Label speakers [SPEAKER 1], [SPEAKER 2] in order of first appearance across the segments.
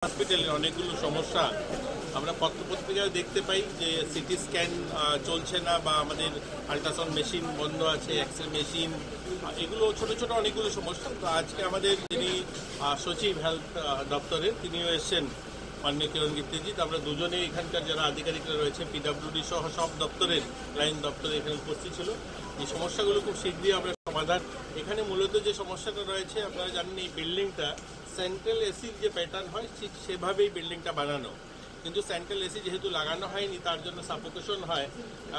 [SPEAKER 1] হসপিটালের অনেকগুলো সমস্যা আমরা পত্রপত্রিকায় দেখতে পাই যে সিটি স্ক্যান চলছে না বা আমাদের আল্ট্রাসাউন্ড মেশিন বন্ধ আছে, এক্সরে মেশিন, এগুলো ছোট ছোট অনেকগুলো সমস্যা। তো আজকে আমাদের যিনি সচিব হেলথ দপ্তরের তিনিও এসছেন, মাননীয় কিরণ গিত্তিজি। আমরা দুজনেই এখানকার যারা আধিকারিকরা রয়েছে পিডব্লিউডি সহ সব দপ্তরের লাইন দপ্তরে এখানে উপস্থিত ছিল। এই সমস্যাগুলো খুব শীঘ্রই আমরা সমাধান। এখানে মূলত যে সমস্যাটা রয়েছে আপনারা জানেন, এই বিল্ডিংটা সেন্ট্রাল এসির যে প্যাটার্ন হয় ঠিক সেভাবেই বিল্ডিংটা বানানো, কিন্তু সেন্ট্রাল এসি যেহেতু লাগানো হয়নি তার জন্য সাফোকেশন হয়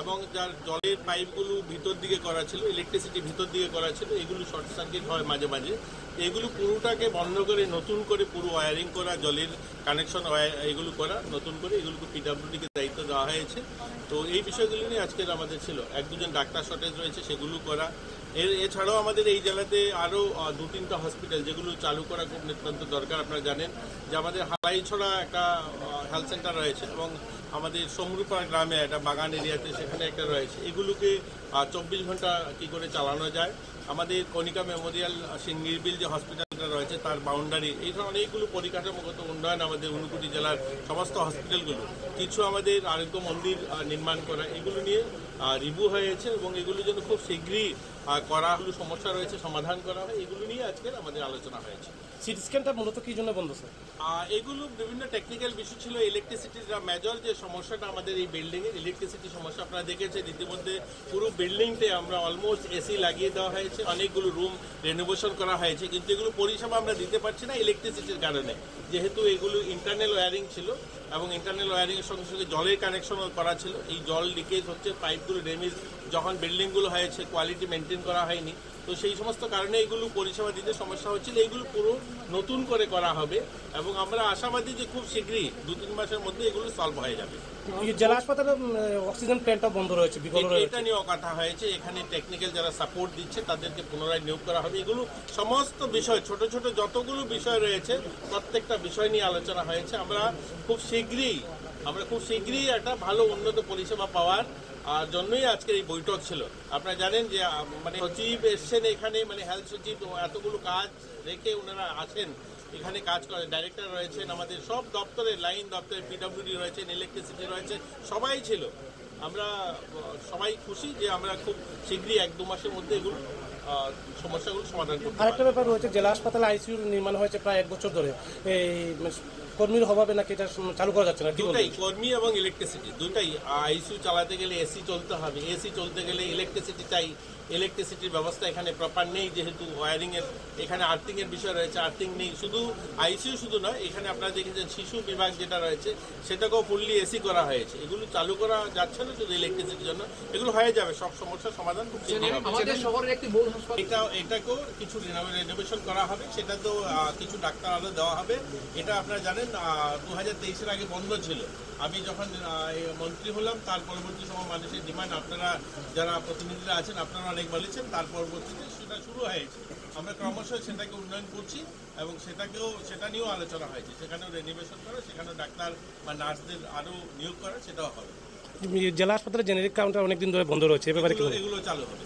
[SPEAKER 1] এবং যার জলের পাইপগুলো ভিতর দিকে করা ছিল, ইলেকট্রিসিটি ভিতর দিকে করা ছিল, এগুলো শর্ট সার্কিট হয় মাঝে মাঝে। এগুলো পুরোটাকে বন্ধ করে নতুন করে পুরো ওয়ারিং করা, জলের কানেকশন এগুলো করা নতুন করে, এগুলোকে পিডব্লিউডিকে দায়িত্ব দেওয়া হয়েছে। তো এই বিষয়গুলো নিয়ে আজকের আমাদের ছিল। এক দুজন ডাক্তার শর্টেজ রয়েছে, সেগুলো করা। এছাড়াও আমাদের এই জেলাতে আরও 2-3টা হসপিটাল যেগুলো চালু করা খুব নিতান্ত দরকার। আপনারা জানেন যে আমাদের হালাইছড়া একটা হেলথ সেন্টার রয়েছে এবং আমাদের সমরুপাড়া গ্রামে একটা বাগান এরিয়াতে সেখানে একটা রয়েছে। এগুলোকে 24 ঘন্টা কী করে চালানো যায়। আমাদের কণিকা মেমোরিয়াল সিঙ্গিরবিল যে হসপিটালটা রয়েছে তার বাউন্ডারি, এই ধরনের অনেকগুলো পরিকাঠামোগত উন্নয়ন আমাদের ঊনকোটি জেলার সমস্ত হসপিটালগুলো, কিছু আমাদের আরোগ্য মন্দির নির্মাণ করা, এগুলো নিয়ে রিভিউ হয়েছে এবং এগুলো যেন খুব শীঘ্রই করা হলো সমস্যা রয়েছে সমাধান করা হয়, এগুলো নিয়ে আজকের আমাদের আলোচনা হয়েছে।
[SPEAKER 2] সিটি স্ক্যানটা মূলত কি জন্য বন্ধ স্যার?
[SPEAKER 1] এগুলো বিভিন্ন টেকনিক্যাল বিষয় ছিল। ইলেকট্রিসিটির মেজর যে সমস্যাটা আমাদের এই বিল্ডিংয়ের ইলেকট্রিসিটি সমস্যা আপনারা দেখেছেন, ইতিমধ্যে পুরো বিল্ডিংতে আমরা অলমোস্ট এসি লাগিয়ে দেওয়া হয়েছে, অনেকগুলো রুম রেনোভেশন করা হয়েছে, কিন্তু এগুলো পরিষেবা আমরা দিতে পারছি না ইলেকট্রিসিটির কারণে। যেহেতু এগুলো ইন্টারনাল ওয়্যারিং ছিল এবং ইন্টারনাল ওয়্যারিংয়ের সঙ্গে সঙ্গে জলের কানেকশনও করা ছিল, এই জল লিকেজ হচ্ছে, পাইপগুলো ড্যামেজ, যখন বিল্ডিংগুলো হয়েছে কোয়ালিটি মেনটেন করা হয়নি, তো সেই সমস্ত কারণে এগুলো পরিষেবা দিতে সমস্যা হচ্ছিল। এইগুলো পুরো নতুন করে করা হবে এবং আমরা আশাবাদী যে খুব শীঘ্রই 2-3 মাসের মধ্যে এগুলো সলভ হয়ে যাবে।
[SPEAKER 2] জেলা হাসপাতালে অক্সিজেন প্ল্যান্টটা বন্ধ রয়েছে,
[SPEAKER 1] এটা নিয়েও কথা হয়েছে। এখানে টেকনিক্যাল যারা সাপোর্ট দিচ্ছে তাদেরকে পুনরায় নিয়োগ করা হবে। এগুলো সমস্ত বিষয়, ছোট ছোট যতগুলো বিষয় রয়েছে প্রত্যেকটা বিষয় নিয়ে আলোচনা হয়েছে। আমরা খুব শীঘ্রই একটা ভালো উন্নত পরিষেবা পাওয়ার জন্যই আজকের এই বৈঠক ছিল। আপনারা জানেন যে মানে সচিব এসছেন এখানে, মানে হেলথ সচিব, এতগুলো কাজ রেখে ওনারা আছেন এখানে কাজ করে। ডাইরেক্টর রয়েছেন, আমাদের সব দপ্তরে, লাইন দপ্তরে, পিডব্লিউডি রয়েছেন, ইলেকট্রিসিটি রয়েছে, সবাই ছিল। আমরা সবাই খুশি যে আমরা খুব শীঘ্রই 1-2 মাসের মধ্যে এগুলো সমস্যাগুলো সমাধান করতে পারব।
[SPEAKER 2] আরেকটা ব্যাপার রয়েছে, জেলা হাসপাতালে আইসিইউ নির্মাণ হয়েছে প্রায় 1 বছর ধরে, এই কর্মীর অভাবে নাকি এটা চালু করা যাচ্ছে না।
[SPEAKER 1] দুটাই, কর্মী এবং ইলেকট্রিসিটি দুটাই। আইসিইউ চালাতে গেলে এসি চলতে হবে, এসি চলতে গেলে ইলেকট্রিসিটি চাই। ইলেকট্রিসিটির ব্যবস্থা এখানে প্রপার নেই, যেহেতু ওয়ারিংয়ের এখানে আর্থিংয়ের বিষয় রয়েছে, আর্থিং নেই। শুধু আইসিইউ শুধু নয়, এখানে আপনারা দেখেছেন শিশু বিভাগ যেটা রয়েছে সেটাকেও ফুললি এসি করা হয়েছে। এগুলো চালু করা যাচ্ছে না শুধু ইলেকট্রিসিটির জন্য, এগুলো হয়ে যাবে, সব সমস্যার সমাধান খুব শীঘ্রই হবে। এটাকেও কিছু রিনোভেশন করা হবে, সেটা তো কিছু ডাক্তার আলো দেওয়া হবে। এটা আপনারা জানেন 2023-এর আগে বন্ধ ছিল। আমি যখন মন্ত্রী হলাম তার পরবর্তী সময় মানুষের ডিমান্ড, আপনারা যারা প্রতিনিধিরা আছেন আপনারা অনেক বলেছেন, তার পরবর্তীতে সেটা শুরু হয়েছে। আমরা ক্রমশ সেটাকে উন্নয়ন করছি এবং সেটা নিয়েও আলোচনা হয়েছে। সেখানেও রেনোভেশন করা, সেখানেও ডাক্তার বা নার্সদের আরও নিয়োগ করা, সেটাও হবে।
[SPEAKER 2] জেলা হাসপাতালে জেনারিক কাউন্টার অনেকদিন ধরে বন্ধ রয়েছে, এ ব্যাপারে
[SPEAKER 1] এগুলো চালু হবে।